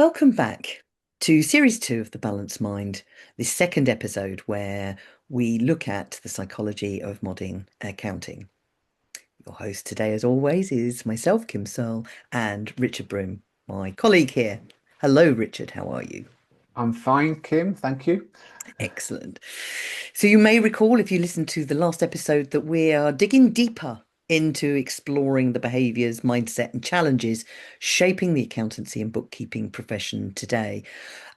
Welcome back to series two of The Balanced Mind, this second episode where we look at the psychology of modern accounting. Your host today, as always, is myself, Kim Searle, and Richard Brewin, my colleague here. Hello, Richard. How are you? I'm fine, Kim. Thank you. Excellent. So you may recall, if you listened to the last episode, that we are digging deeper into exploring the behaviours, mindset, and challenges shaping the accountancy and bookkeeping profession today.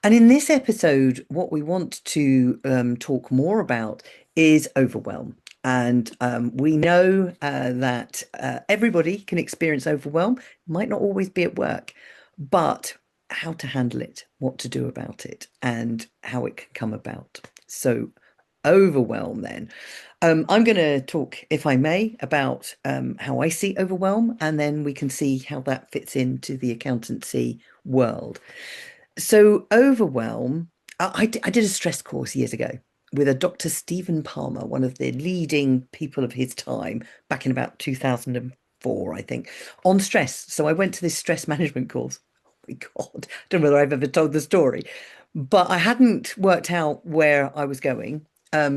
And in this episode, what we want to talk more about is overwhelm. And we know that everybody can experience overwhelm, might not always be at work, but how to handle it, what to do about it, and how it can come about. So, overwhelm then. I'm going to talk, if I may, about how I see overwhelm, and then we can see how that fits into the accountancy world. So, overwhelm, I did a stress course years ago with a Dr. Stephen Palmer, one of the leading people of his time, back in about 2004, I think, on stress. So, I went to this stress management course. Oh my God, I don't know whether I've ever told the story, but I hadn't worked out where I was going.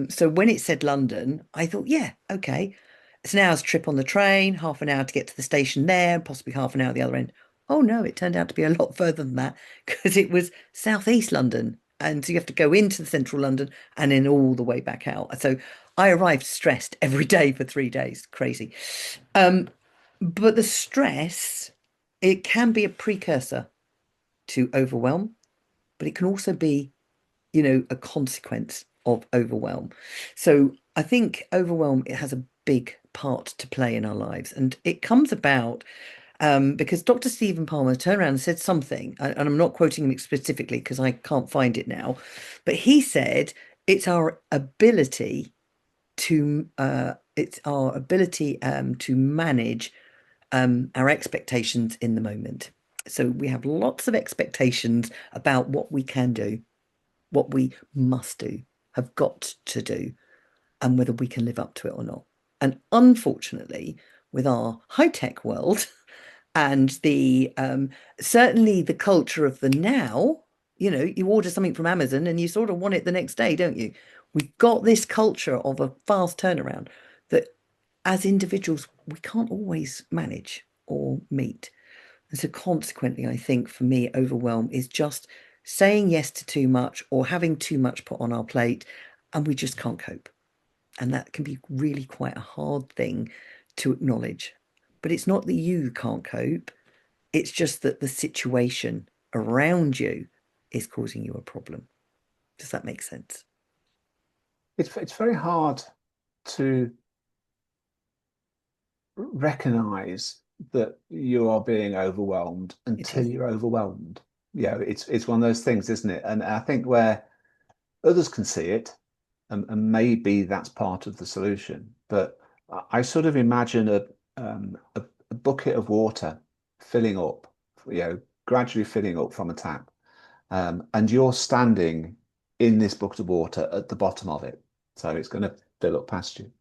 So, when it said London, I thought, yeah, okay. It's an hour's trip on the train, half an hour to get to the station there, possibly half an hour at the other end. Oh no, it turned out to be a lot further than that because it was southeast London. And so you have to go into the central London and then all the way back out. So I arrived stressed every day for 3 days. Crazy. Um, but the stress, it can be a precursor to overwhelm, but it can also be, a consequence of overwhelm. So I think overwhelm, it has a big part to play in our lives. And it comes about because Dr. Stephen Palmer turned around and said something, and I'm not quoting him specifically because I can't find it now, but he said it's our ability to manage our expectations in the moment. So we have lots of expectations about what we can do, what we must do, have got to do, and whether we can live up to it or not. And unfortunately, with our high-tech world, and the certainly the culture of the now, you order something from Amazon and you sort of want it the next day, don't you? We've got this culture of a fast turnaround that as individuals we can't always manage or meet. And so consequently, I think for me, overwhelm is just saying yes to too much or having too much put on our plate, and we just can't cope. And that can be really quite a hard thing to acknowledge. But it's not that you can't cope, it's just that the situation around you is causing you a problem. Does that make sense? It's very hard to recognize that you are being overwhelmed It until is. you're overwhelmed. It's one of those things, isn't it? And I think where others can see it, and maybe that's part of the solution. But I sort of imagine a bucket of water filling up, gradually filling up from a tap. And you're standing in this bucket of water at the bottom of it. So it's going to fill up past you.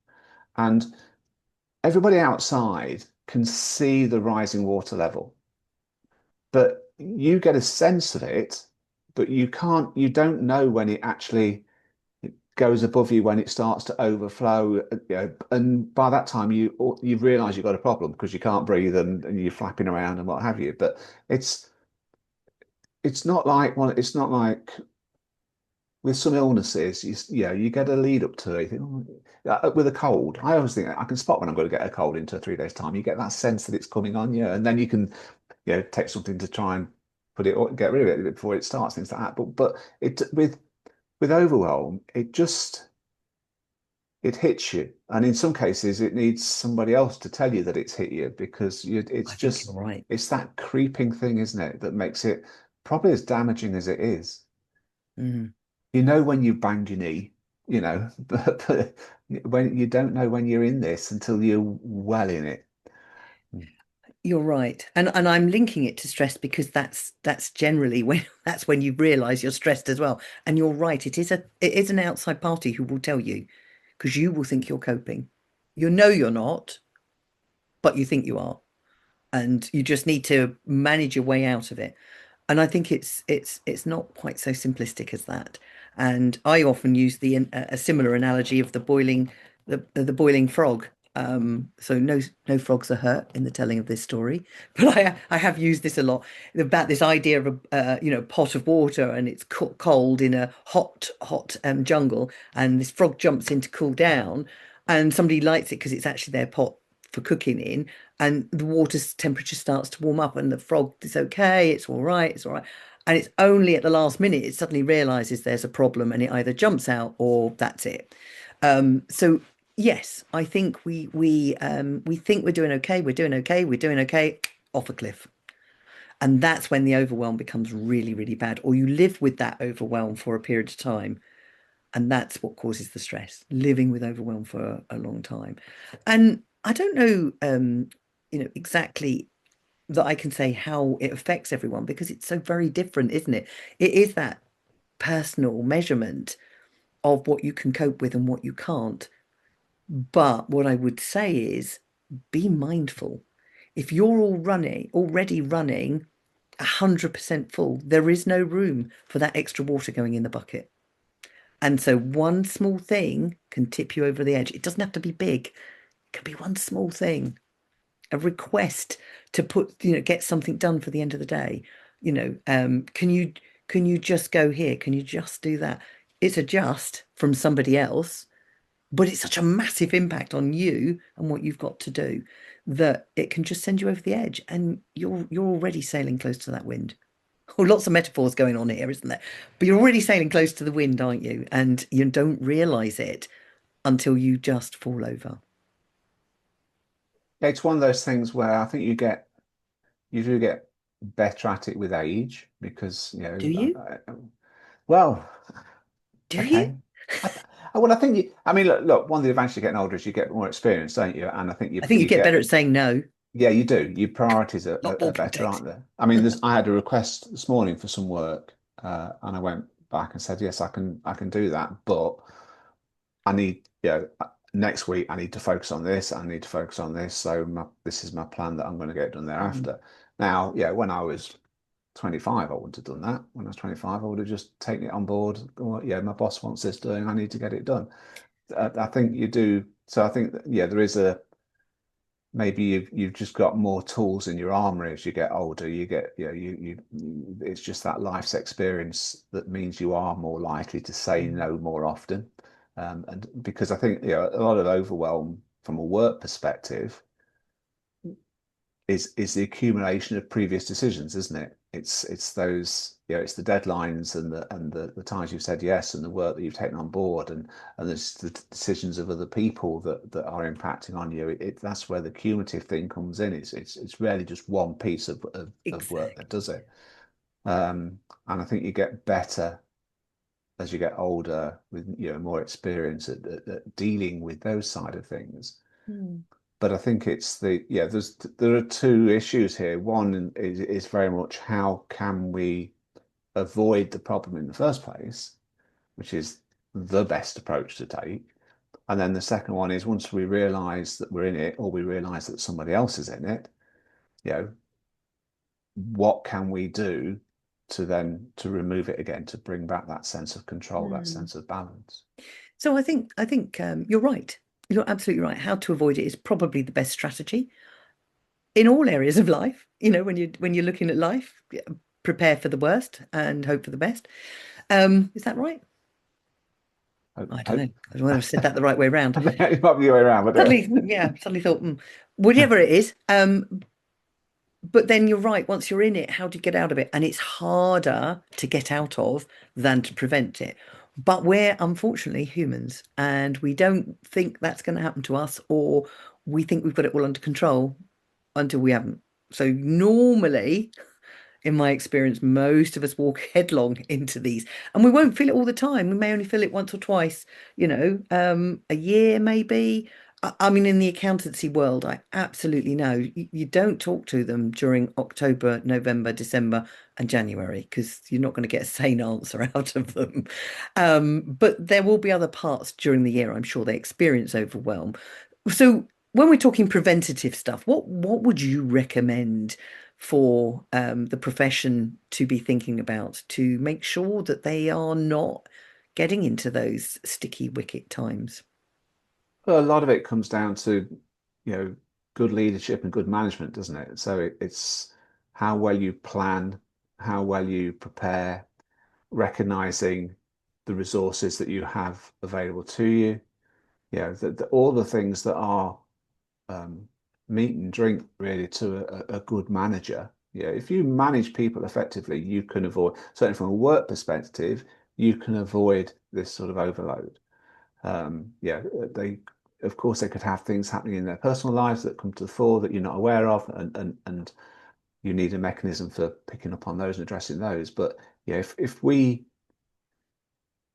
And everybody outside can see the rising water level, but you get a sense of it, but you don't know when it actually goes above you, when it starts to overflow, and by that time you realize you've got a problem because you can't breathe and you're flapping around and what have you. But it's it's not like with some illnesses, you get a lead up to it. You think, "Oh," with a cold, I always think I can spot when I'm going to get a cold into 3 days' time. You get that sense that it's coming on you, and then you can, take something to try and put it or get rid of it before it starts, things like that. But it with overwhelm, it hits you, and in some cases, it needs somebody else to tell you that it's hit you because I think you're right. it's that creeping thing, isn't it, that makes it probably as damaging as it is. Mm. You know when you banged your knee, but when you don't know when you're in this until you're well in it. Mm. You're right. And I'm linking it to stress because that's generally when that's when you realize you're stressed as well. And you're right, it is an outside party who will tell you because you will think you're coping. You know you're not, but you think you are. And you just need to manage your way out of it. And I think it's not quite so simplistic as that. And I often use a similar analogy of the boiling frog. So no frogs are hurt in the telling of this story, but I have used this a lot about this idea of a pot of water, and it's cold in a hot jungle, and this frog jumps in to cool down, and somebody lights it because it's actually their pot for cooking in, and the water's temperature starts to warm up, and the frog is okay, it's all right, it's all right. And it's only at the last minute it suddenly realizes there's a problem, and it either jumps out or that's it. So yes, I think we think we're doing okay, we're doing okay, we're doing okay, off a cliff. And that's when the overwhelm becomes really, really bad, or you live with that overwhelm for a period of time. And that's what causes the stress, living with overwhelm for a long time. And I don't know, exactly that I can say how it affects everyone because it's so very different, isn't it? It is that personal measurement of what you can cope with and what you can't. But what I would say is be mindful. If you're already running 100% full, there is no room for that extra water going in the bucket. And so one small thing can tip you over the edge. It doesn't have to be big. It can be one small thing, a request to get something done for the end of the day. Can you just go here? Can you just do that? It's a just from somebody else, but it's such a massive impact on you and what you've got to do that it can just send you over the edge, and you're already sailing close to that wind. Oh, lots of metaphors going on here, isn't there? But you're already sailing close to the wind, aren't you? And you don't realize it until you just fall over. It's one of those things where I think you do get better at it with age because Do you? well, Do you? okay. I, well, I think I mean, look, one of the advantages of getting older is you get more experience, don't you? And I think I think you you get better get, at saying no, yeah, you do. Your priorities not are walking better, ticks. aren't they? I mean, I had a request this morning for some work, and I went back and said, yes, I can do that, but I need, next week I need to focus on this. I need to focus on this. So this is my plan that I'm going to get done Mm, thereafter. Now, yeah, when I was 25, I wouldn't have done that. When I was 25, I would have just taken it on board. Well, yeah, my boss wants this doing. I need to get it done. I think you do. So I think that, yeah, there is a maybe you've just got more tools in your armory as you get older. You get, it's just that life's experience that means you are more likely to say mm, no more often. And because I think, a lot of overwhelm from a work perspective is the accumulation of previous decisions, isn't it? It's those, it's the deadlines and the times you've said yes and the work that you've taken on board and there's the decisions of other people that are impacting on you. That's where the cumulative thing comes in. It's rarely just one piece of work that exactly. does it. And I think you get better as you get older with more experience at dealing with those side of things. Mm, But I think it's there are two issues here. One is very much how can we avoid the problem in the first place, which is the best approach to take. And then the second one is once we realize that we're in it or we realize that somebody else is in it, you know, what can we do to remove it again, to bring back that sense of control, that mm. sense of balance? So I think you're right. You're absolutely right. How to avoid it is probably the best strategy in all areas of life. When you're looking at life, prepare for the worst and hope for the best. Is that right? Hope, I don't know. hope. I don't know whether I've said that the right way around. It might be the way around, but Suddenly, yeah, suddenly thought, whatever it is. But then you're right. Once you're in it, how do you get out of it? And it's harder to get out of than to prevent it. But we're unfortunately humans, and we don't think that's going to happen to us, or we think we've got it all under control until we haven't. So normally, in my experience, most of us walk headlong into these, and we won't feel it all the time. We may only feel it once or twice, a year maybe. I mean, in the accountancy world, I absolutely know you don't talk to them during October, November, December, and January because you're not going to get a sane answer out of them. But there will be other parts during the year, I'm sure they experience overwhelm. So when we're talking preventative stuff, what would you recommend for the profession to be thinking about to make sure that they are not getting into those sticky wicket times? Well, a lot of it comes down to, good leadership and good management, doesn't it? So it's how well you plan, how well you prepare, recognizing the resources that you have available to you. All the things that are um, meat and drink really to a good manager. Yeah, if you manage people effectively, you can avoid, certainly from a work perspective, you can avoid this sort of overload. They, of course, they could have things happening in their personal lives that come to the fore that you're not aware of, and you need a mechanism for picking up on those and addressing those. But yeah, if we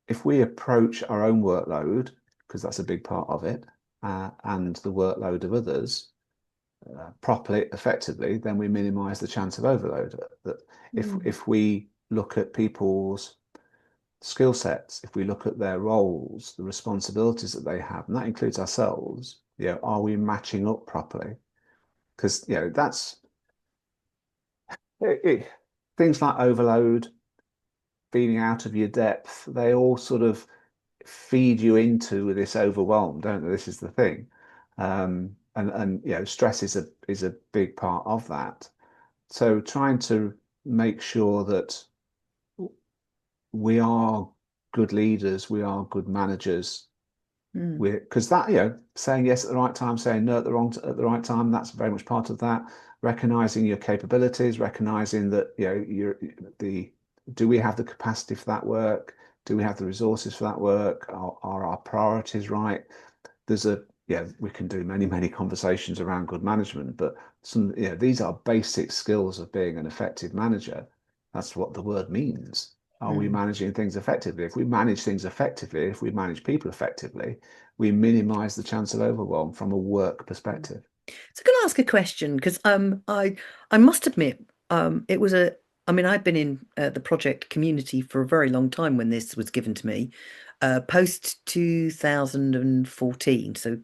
approach our own workload, because that's a big part of it, and the workload of others properly, effectively, then we minimize the chance of overload. That if Mm. if we look at people's skill sets, if we look at their roles, the responsibilities that they have, and that includes ourselves, are we matching up properly? Because that's it, it, things like overload, feeling out of your depth, they all sort of feed you into this overwhelm, don't they? This is the thing. And stress is a big part of that. So trying to make sure that we are good leaders, we are good managers. Mm. We Because that, saying yes at the right time, saying no at the right time, that's very much part of that. Recognizing your capabilities, recognizing that, the do we have the capacity for that work? Do we have the resources for that work? Are our priorities right? We can do many, many conversations around good management, but these are basic skills of being an effective manager. That's what the word means. Are we Mm. managing things effectively? If we manage things effectively, if we manage people effectively, we minimize the chance of overwhelm from a work perspective. So can I ask a question? Because I must admit it was a I mean I've been in the project community for a very long time when this was given to me, post 2014, so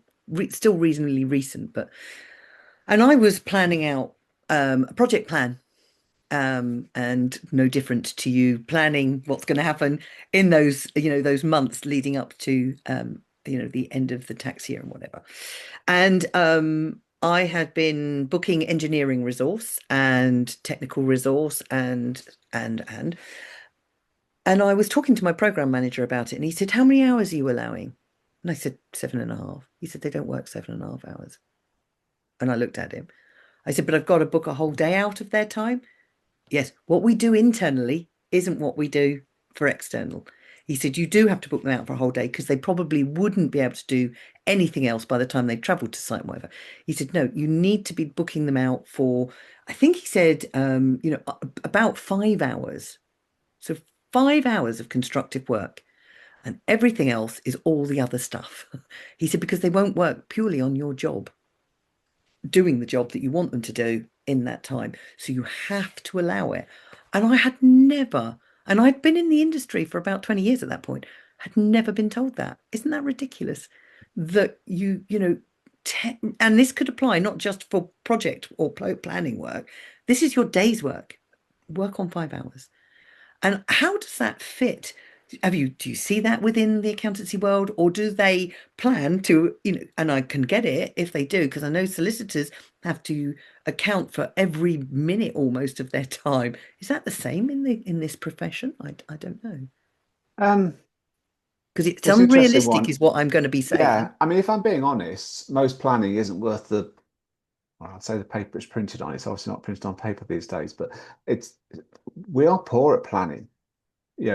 still reasonably recent. But and I was planning out a project plan, and no different to you, planning what's going to happen in those those months leading up to the end of the tax year and whatever. And I had been booking engineering resource and technical resource and I was talking to my program manager about it, and he said, "How many hours are you allowing?" And I said, 7.5. He said, "They don't work 7.5 hours." And I looked at him. I said, "But I've got to book a whole day out of their time." Yes, what we do internally isn't what we do for external. He said, "You do have to book them out for a whole day because they probably wouldn't be able to do anything else by the time they've travelled to site and whatever." He said, "No, you need to be booking them out for," I think he said, about 5 hours. So 5 hours of constructive work, and everything else is all the other stuff." He said, "Because they won't work purely on your job, doing the job that you want them to do in that time. So you have to allow it." And I had never, and I'd been in the industry for about 20 years at that point, had never been told that. Isn't that ridiculous? That and this could apply not just for project or planning work. This is your day's work. Work on 5 hours. And how does that fit? Do you see that within the accountancy world, or do they plan to, and I can get it if they do, because I know solicitors have to account for every minute almost of their time. Is that the same in this profession? I don't know. Um, Because it's it's an interesting unrealistic one. is what I'm going to be saying. Yeah, I mean, if I'm being honest, most planning isn't worth well, I'd say the paper it's printed on. It's obviously not printed on paper these days, but it's we are poor at planning.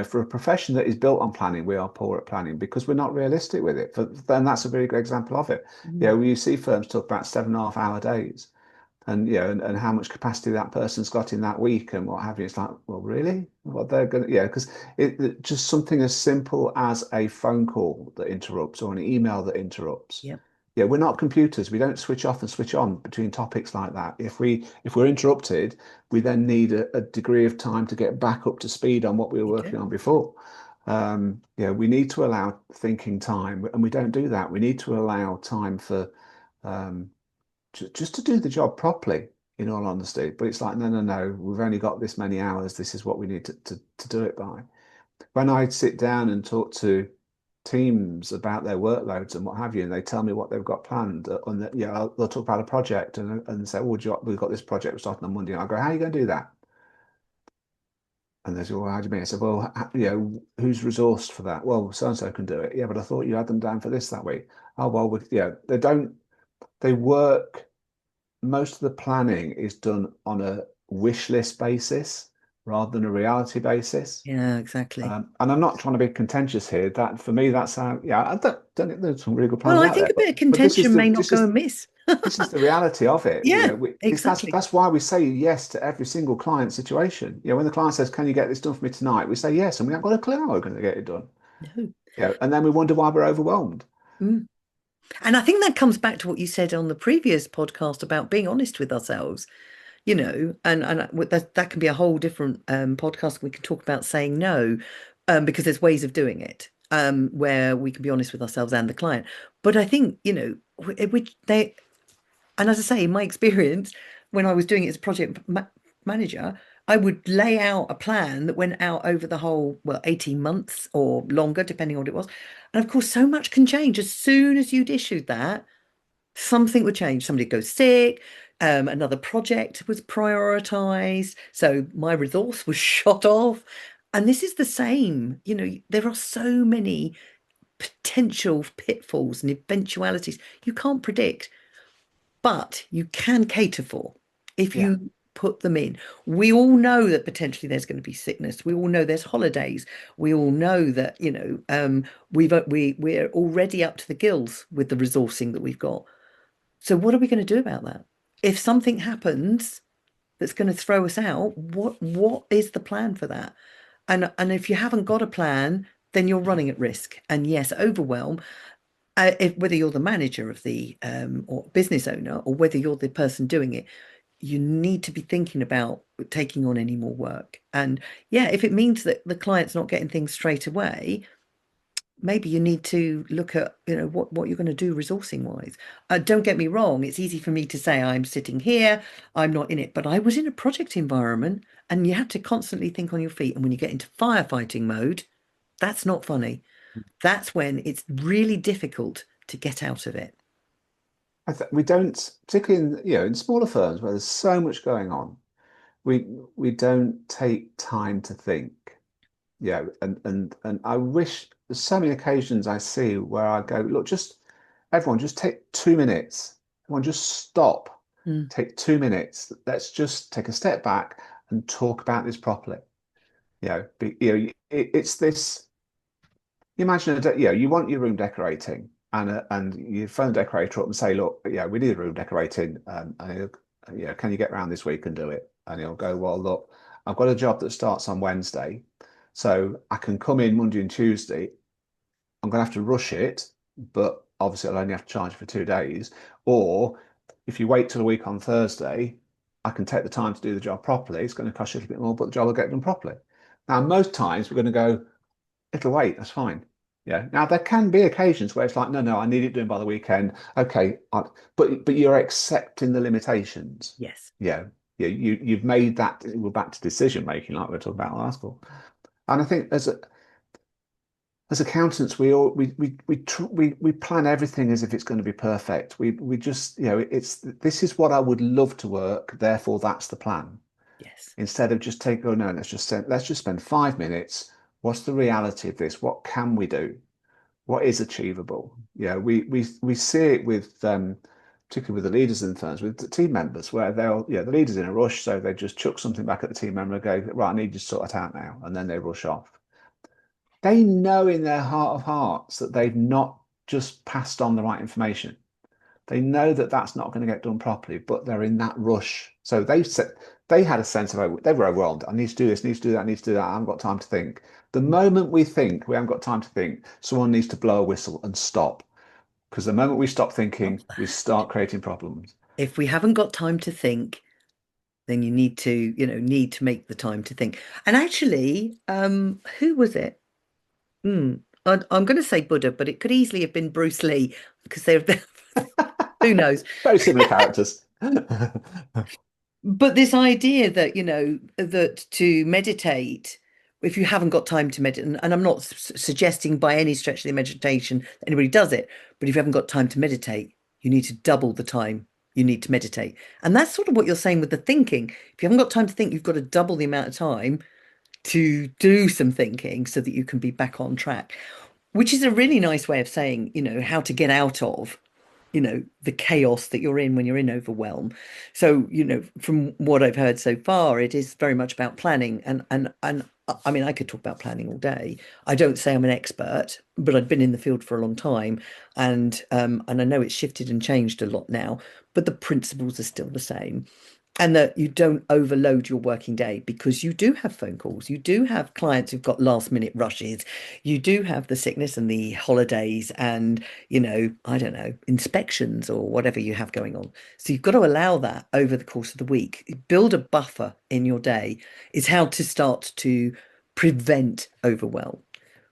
For a profession that is built on planning, we are poor at planning because we're not realistic with it. Then that's a very good example of it. Mm. You see firms talk about 7.5 hour days, and how much capacity that person's got in that week and what have you. It's like, well, really? What they're gonna, because just something as simple as a phone call that interrupts or an email that interrupts. Yep. Yeah, we're not computers. We don't switch off and switch on between topics like that. If we're interrupted, we then need a degree of time to get back up to speed on what we were You working do. on before. We need to allow thinking time, and we don't do that. We need to allow time for um, just to do the job properly. in all honesty. But it's like, no, no, no, we've only got this many hours. This is what we need to do it by. When I sit down and talk to teams about their workloads and what have you, and they tell me what they've got planned, and that, they'll talk about a project and say, "Oh, we've got this project starting on Monday." And I go, "How are you going to do that?" And they say, "Well, how do you mean?" I said, "Well, who's resourced for that?" "Well, so and so can do it." "Yeah, but I thought you had them down for this that week." "Oh, well, they don't. They work. Most of the planning is done on a wish list basis rather than a reality basis. Yeah, exactly. And I'm not trying to be contentious here. That for me, that's how. Yeah, I don't think there's some really good Well, plans I out think there, a bit of but this is contention the may not go amiss. this is the reality of it. Yeah, That's exactly. why we say yes to every single client situation. When the client says, "Can you get this done for me tonight?" We say yes, and we haven't got a clue how we're going to get it done. No. And then we wonder why we're overwhelmed. Mm. And I think that comes back to what you said on the previous podcast about being honest with ourselves, that can be a whole different podcast. We can talk about saying no, because there's ways of doing it, where we can be honest with ourselves and the client. But I think, which they, and as I say, in my experience, when I was doing it as a manager, I would lay out a plan that went out over the whole, well, 18 months or longer, depending on what it was. And of course, so much can change. As soon as you'd issued that, something would change. Somebody would go sick. Another project was prioritized. So my resource was shot off. And this is the same. There are so many potential pitfalls and eventualities you can't predict, but you can cater for if Yeah, you put them in. We all know that potentially there's going to be sickness. We all know there's holidays. We all know that, we're already up to the gills with the resourcing that we've got. So what are we going to do about that? If something happens that's going to throw us out, what is the plan for that? And if you haven't got a plan, then you're running at risk. And yes, overwhelm, whether you're the manager of the or business owner, or whether you're the person doing it, you need to be thinking about taking on any more work. And yeah, if it means that the client's not getting things straight away, maybe you need to look at, what you're going to do resourcing wise. Don't get me wrong, it's easy for me to say I'm sitting here, I'm not in it, but I was in a project environment and you had to constantly think on your feet. And when you get into firefighting mode, that's not funny. That's when it's really difficult to get out of it. we don't, particularly in smaller firms where there's so much going on. We don't take time to think. And I wish there's so many occasions I see where I go, look, everyone just take 2 minutes. Everyone just stop. Mm. Take 2 minutes. Let's just take a step back and talk about this properly. It's this. You imagine you want your room decorating, and you phone the decorator up and say, look, we need a room decorating, and can you get around this week and do it? And he'll go, well, look, I've got a job that starts on Wednesday, so I can come in Monday and Tuesday. I'm going to have to rush it, but obviously I'll only have to charge for 2 days. Or if you wait till a week on Thursday, I can take the time to do the job properly. It's going to cost you a little bit more, but the job will get done properly. Now, most times we're going to go, it'll wait, that's fine. Yeah. Now there can be occasions where it's like, no, no, I need it done by the weekend. Okay, but you're accepting the limitations. Yes. Yeah. Yeah. You've made that. We're back to decision making, like we were talking about last call. And I think as accountants, we plan everything as if it's going to be perfect. We just it's this is what I would love to work. Therefore, that's the plan. Yes. Instead of just take, oh no, let's just spend 5 minutes. What's the reality of this? What can we do? What is achievable? We see it with particularly with the leaders in the firms, with the team members, where the leader's in a rush, so they just chuck something back at the team member and go, right, I need you to sort it out now, and then they rush off. They know in their heart of hearts that they've not just passed on the right information. They know that that's not going to get done properly, but they're in that rush. So they had a sense of they were overwhelmed. I need to do this, need to do that, need to do that. I haven't got time to think. The moment we think we haven't got time to think, someone needs to blow a whistle and stop. Because the moment we stop Love thinking, we that. start creating problems. If we haven't got time to think, then you need to make the time to think. And actually, who was it? Hmm. I'm going to say Buddha, but it could easily have been Bruce Lee, because they're who knows? Very similar characters. But this idea that, that to meditate, if you haven't got time to meditate, and I'm not suggesting by any stretch of the imagination that anybody does it, but if you haven't got time to meditate, you need to double the time you need to meditate. And that's sort of what you're saying with the thinking. If you haven't got time to think, you've got to double the amount of time to do some thinking so that you can be back on track, which is a really nice way of saying, how to get out of the chaos that you're in when you're in overwhelm. So, from what I've heard so far, it is very much about planning. And I mean, I could talk about planning all day. I don't say I'm an expert, but I've been in the field for a long time, and I know it's shifted and changed a lot now, but the principles are still the same. And that you don't overload your working day, because you do have phone calls, you do have clients who've got last minute rushes, you do have the sickness and the holidays and, I don't know, inspections or whatever you have going on. So you've got to allow that over the course of the week. Build a buffer in your day is how to start to prevent overwhelm.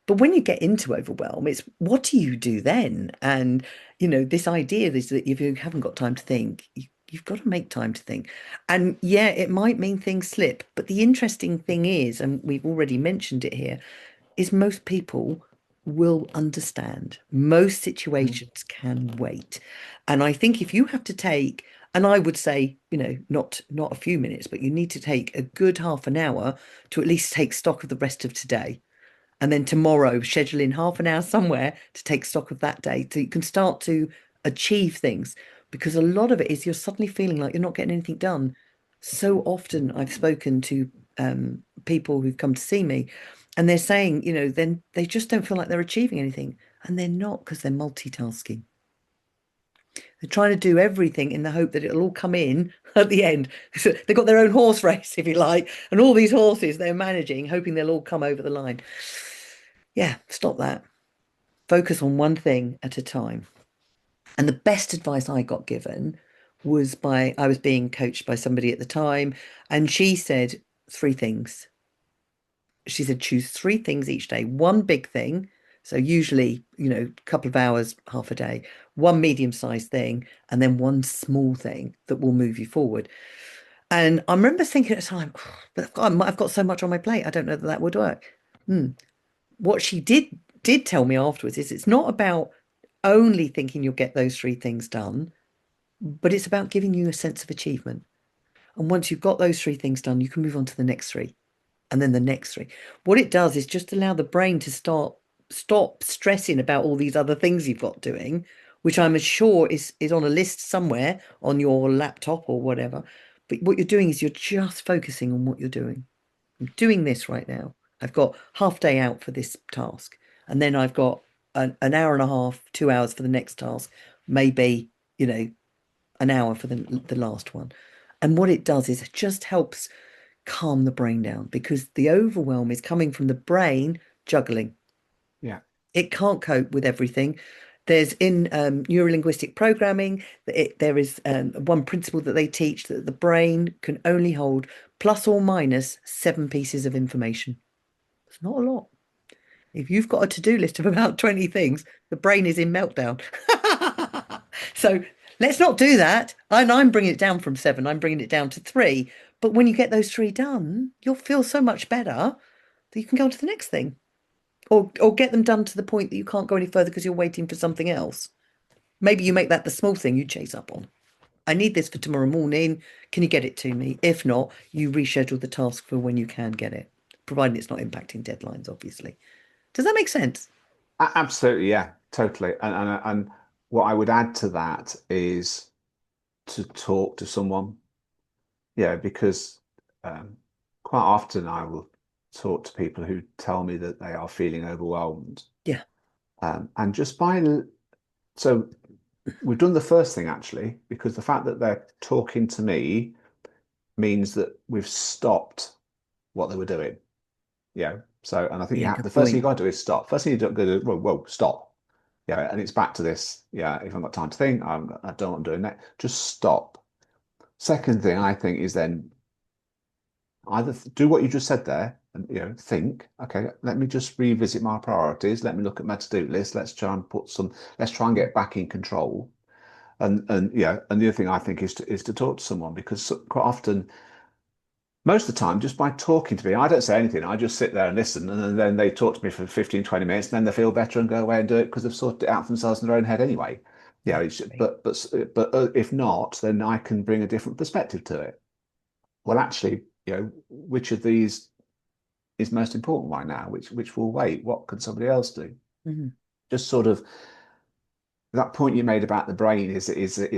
But when you get into overwhelm, it's what do you do then? And, this idea is that if you haven't got time to think, you've got to make time to think. And yeah, it might mean things slip. But the interesting thing is, and we've already mentioned it here, is most people will understand. Most Mm. situations can wait. And I think if you have to take, and I would say, not a few minutes, but you need to take a good half an hour to at least take stock of the rest of today. And then tomorrow, schedule in half an hour somewhere to take stock of that day so you can start to achieve things. Because a lot of it is you're suddenly feeling like you're not getting anything done. So often I've spoken to people who've come to see me, and they're saying, then they just don't feel like they're achieving anything. And they're not, because they're multitasking. They're trying to do everything in the hope that it'll all come in at the end. So they've got their own horse race, if you like, and all these horses they're managing, hoping they'll all come over the line. Yeah, stop that. Focus on one thing at a time. And the best advice I got given was I was being coached by somebody at the time, and she said three things. She said, choose three things each day, one big thing. So usually, a couple of hours, half a day, one medium-sized thing, and then one small thing that will move you forward. And I remember thinking at the time, "Oh, but I've got so much on my plate. I don't know that that would work." Hmm. What she did tell me afterwards is it's not about only thinking you'll get those three things done, but it's about giving you a sense of achievement. And once you've got those three things done, you can move on to the next three and then the next three. What it does is just allow the brain to stop stressing about all these other things you've got doing, which I'm sure is on a list somewhere on your laptop or whatever. But what you're doing is you're just focusing on what you're doing. I'm doing this right now. I've got half day out for this task. And then I've got an hour and a half, 2 hours for the next task, maybe, an hour for the last one. And what it does is it just helps calm the brain down, because the overwhelm is coming from the brain juggling. Yeah. It can't cope with everything. There's in neurolinguistic programming, there is one principle that they teach that the brain can only hold plus or minus 7 pieces of information. It's not a lot. If you've got a to-do list of about 20 things, the brain is in meltdown. So let's not do that. And I'm bringing it down from 7, I'm bringing it down to 3. But when you get those 3 done, you'll feel so much better that you can go on to the next thing, or get them done to the point that you can't go any further because you're waiting for something else. Maybe you make that the small thing you chase up on. I need this for tomorrow morning. Can you get it to me? If not, you reschedule the task for when you can get it, providing it's not impacting deadlines, obviously. Does that make sense? Absolutely, yeah, totally. And what I would add to that is to talk to someone. Yeah, because um, quite often I will talk to people who tell me that they are feeling overwhelmed. Yeah. And just so we've done the first thing actually, because the fact that they're talking to me means that we've stopped what they were doing. Yeah. So, and I think Yeah, the good first thing you point. got to do is stop. First thing you got to do, whoa, whoa, stop. Yeah. And it's back to this. Yeah. If I've got time to think, I don't want to do that. Just stop. Second thing I think is then either do what you just said there and think, okay, let me just revisit my priorities, let me look at my to-do list, let's try and get back in control. And yeah, and the other thing I think is to talk to someone, because quite often, most of the time, just by talking to me, I don't say anything. I just sit there and listen, and then they talk to me for 15, 20 minutes, and then they feel better and go away and do it because they've sorted it out for themselves in their own head anyway. Yeah, Yeah. but if not, then I can bring a different perspective to it. Well, actually, which of these is most important right now? Which will wait? What can somebody else do? Mhm. Just sort of that point you made about the brain is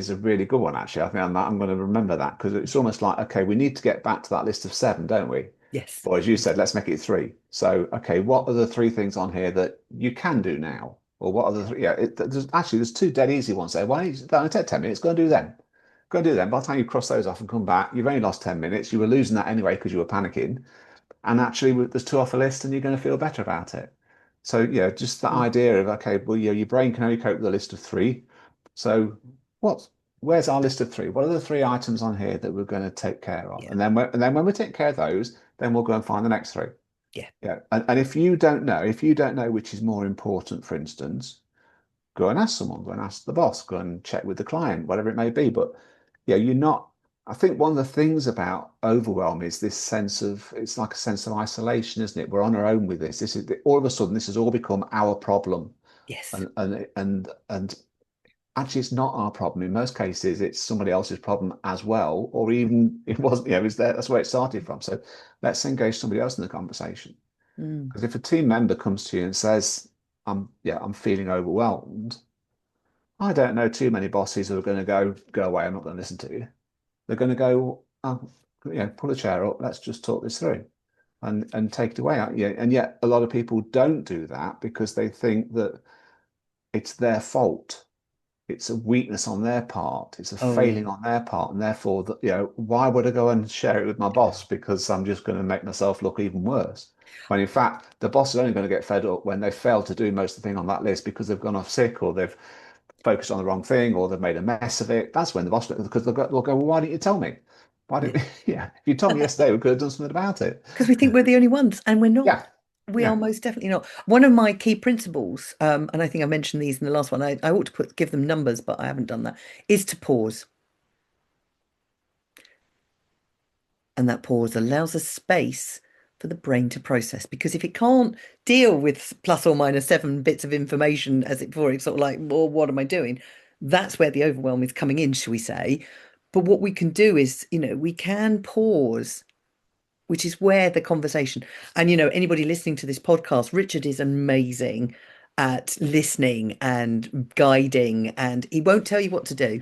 a really good one, actually. I think I'm going to remember that, because it's almost like, okay, we need to get back to that list of seven, don't we? Yes. Or as you said, let's make it three. So, okay, what are the three things on here that you can do now? Or what are the three? Yeah, there's two dead easy ones there. Why don't you, that'll take 10 minutes? Go and do them. Go and do them. By the time you cross those off and come back, you've only lost 10 minutes. You were losing that anyway because you were panicking. And actually, there's two off a list, and you're going to feel better about it. So, just the Mm. idea of, okay, well, your brain can only cope with a list of three. So, what? Where's our list of three? What are the three items on here that we're going to take care of? Yeah. And then when we take care of those, then we'll go and find the next three. Yeah. Yeah. And if you don't know which is more important, for instance, go and ask someone, go and ask the boss, go and check with the client, whatever it may be. But yeah, you're not. I think one of the things about overwhelm is this sense of, it's like a sense of isolation, isn't it? We're on our own with this. This is all of a sudden this has all become our problem, Yes. and actually it's not our problem. In most cases, it's somebody else's problem as well, or even it wasn't. It's there. That's where it started from. So let's engage somebody else in the conversation. Mm. Because if a team member comes to you and says, I'm feeling overwhelmed," I don't know too many bosses who are going to go away, I'm not going to listen to you. They're going to go, oh, pull a chair up, let's just talk this through and take it away. Yeah, and yet a lot of people don't do that because they think that it's their fault. It's a weakness on their part. It's a Oh, yeah. failing on their part. And therefore, why would I go and share it with my boss? Because I'm just going to make myself look even worse. When in fact, the boss is only going to get fed up when they fail to do most of the thing on that list because they've gone off sick, or they've focused on the wrong thing, or they've made a mess of it. That's when the boss, because they'll go, well, why didn't you tell me? Why Yeah. didn't yeah, if you told me yesterday, we could have done something about it. Because we think we're the only ones, and we're not. Yeah, We are yeah. most definitely not. One of my key principles, and I think I mentioned these in the last one. I ought to give them numbers, but I haven't done that. Is to pause, and that pause allows a space for the brain to process. Because if it can't deal with plus or minus seven bits of information as it before, it's sort of like, well, what am I doing? That's where the overwhelm is coming in, shall we say? But what we can do is, we can pause, which is where the conversation, and anybody listening to this podcast, Richard is amazing at listening and guiding, and he won't tell you what to do.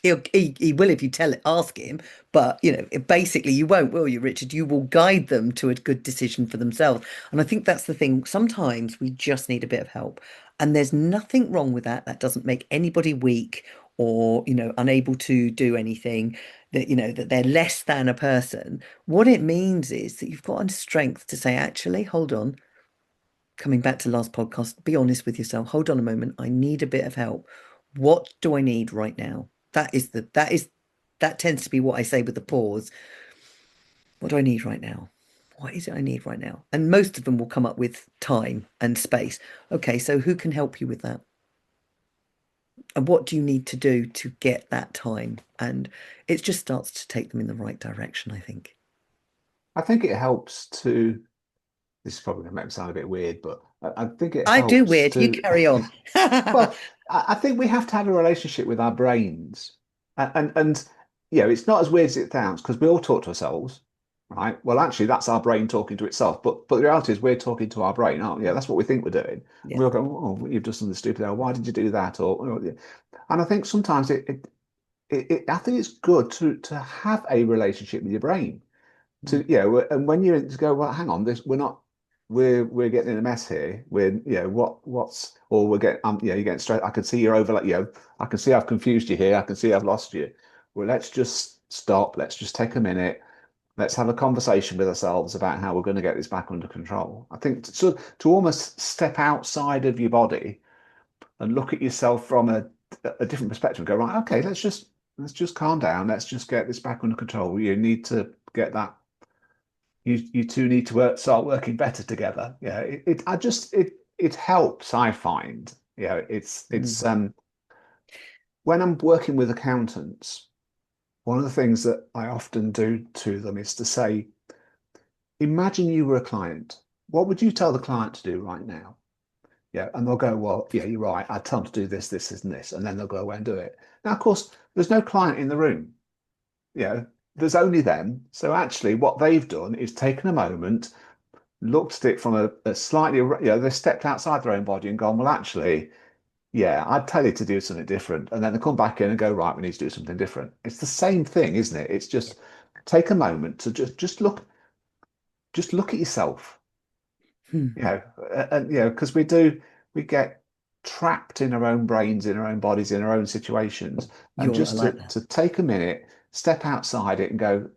He will if you ask him, but basically you won't, will you, Richard? You will guide them to a good decision for themselves. And I think that's the thing. Sometimes we just need a bit of help, and there's nothing wrong with that. That doesn't make anybody weak or unable to do anything, that that they're less than a person. What it means is that you've got a strength to say, actually, hold on, coming back to last podcast, be honest with yourself. Hold on a moment. I need a bit of help. What do I need right now? That tends to be what I say with the pause. What do I need right now? What is it I need right now? And most of them will come up with time and space. Okay, so who can help you with that? And what do you need to do to get that time? And it just starts to take them in the right direction, I think. I think it helps to, this is probably going to make me sound a bit weird, but I think it I do helps weird. You to, carry on. well, I think we have to have a relationship with our brains. And it's not as weird as it sounds, because we all talk to ourselves, right? Well, actually, that's our brain talking to itself. But the reality is we're talking to our brain, aren't we? Yeah, that's what we think we're doing. And Yeah. we'll go, oh, you've done something stupid there. Why did you do that? Yeah. And I think sometimes I think it's good to have a relationship with your brain. Mm. And when you go, well, hang on, this we're not, we're getting in a mess here. What's, or we're getting, you're getting straight. I can see you're over, I can see I've confused you here. I can see I've lost you. Well, let's just stop. Let's just take a minute. Let's have a conversation with ourselves about how we're going to get this back under control. I think to almost step outside of your body and look at yourself from a different perspective and go, right, okay, let's just calm down. Let's just get this back under control. You need to get that, you two need to start working better together. Yeah, it helps. I find, it's Mm. when I'm working with accountants, one of the things that I often do to them is to say, imagine you were a client. What would you tell the client to do right now? Yeah, and they'll go, well, yeah, you're right. I'd tell them to do this, this, this, and this, and then they'll go away and do it. Now, of course, there's no client in the room. There's only them. So actually, what they've done is taken a moment, looked at it from a slightly, they've stepped outside their own body and gone, well, actually, yeah, I'd tell you to do something different. And then they come back in and go, right, we need to do something different. It's the same thing, isn't it? It's just take a moment to just look at yourself, Hmm. and because we get trapped in our own brains, in our own bodies, in our own situations, and I just like that. to take a minute, step outside it and go,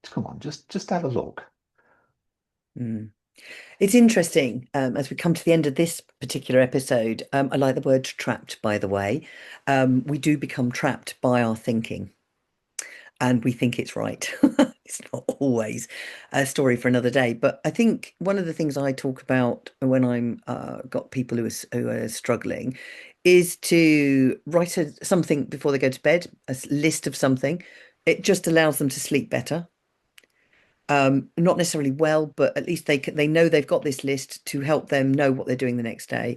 come on, just have a look. Hmm. It's interesting as we come to the end of this particular episode. I like the word trapped, by the way. We do become trapped by our thinking, and we think it's right. It's not always a story for another day. But I think one of the things I talk about when I'm got people who are struggling is to write something before they go to bed, list of something. It just allows them to sleep better. Not necessarily well, but at least they know they've got this list to help them know what they're doing the next day.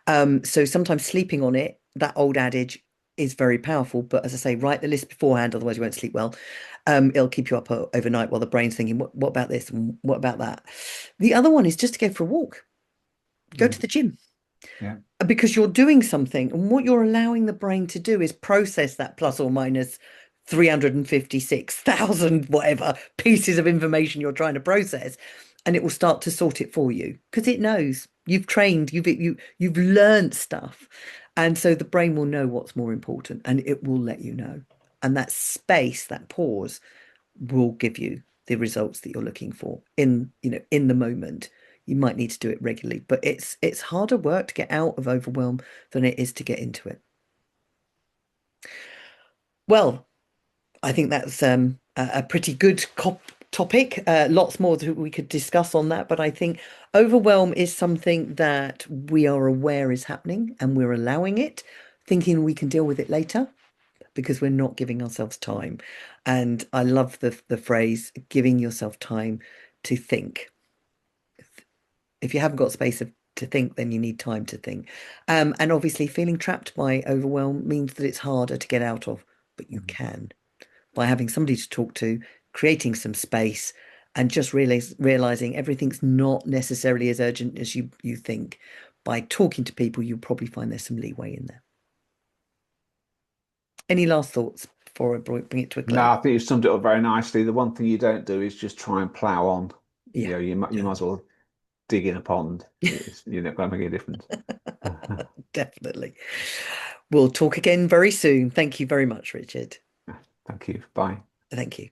So sometimes sleeping on it, that old adage is very powerful. But as I say, write the list beforehand, otherwise you won't sleep well. It'll keep you up overnight while the brain's thinking, what about this and what about that? The other one is just to go for a walk, go to Mm, the gym yeah. because you're doing something, and what you're allowing the brain to do is process that plus or minus 356,000 whatever pieces of information you're trying to process, and it will start to sort it for you because it knows you've trained, you've learned stuff, and so the brain will know what's more important, and it will let you know. And that space, that pause, will give you the results that you're looking for in the moment. You might need to do it regularly, but it's harder work to get out of overwhelm than it is to get into it. Well, I think that's a pretty good topic. Lots more that we could discuss on that, but I think overwhelm is something that we are aware is happening and we're allowing it, thinking we can deal with it later because we're not giving ourselves time. And I love the phrase giving yourself time to think. If you haven't got space to think, then you need time to think. And obviously, feeling trapped by overwhelm means that it's harder to get out of, but you Mhm. can by having somebody to talk to, creating some space, and just realizing everything's not necessarily as urgent as you think. By talking to people, you'll probably find there's some leeway in there. Any last thoughts before I bring it to a No, close? I think you've summed it up very nicely. The one thing you don't do is just try and plow on. Yeah, You might don't. as well dig in a pond. You're not going to make a difference. Definitely. We'll talk again very soon. Thank you very much, Richard. Thank you. Bye. Thank you.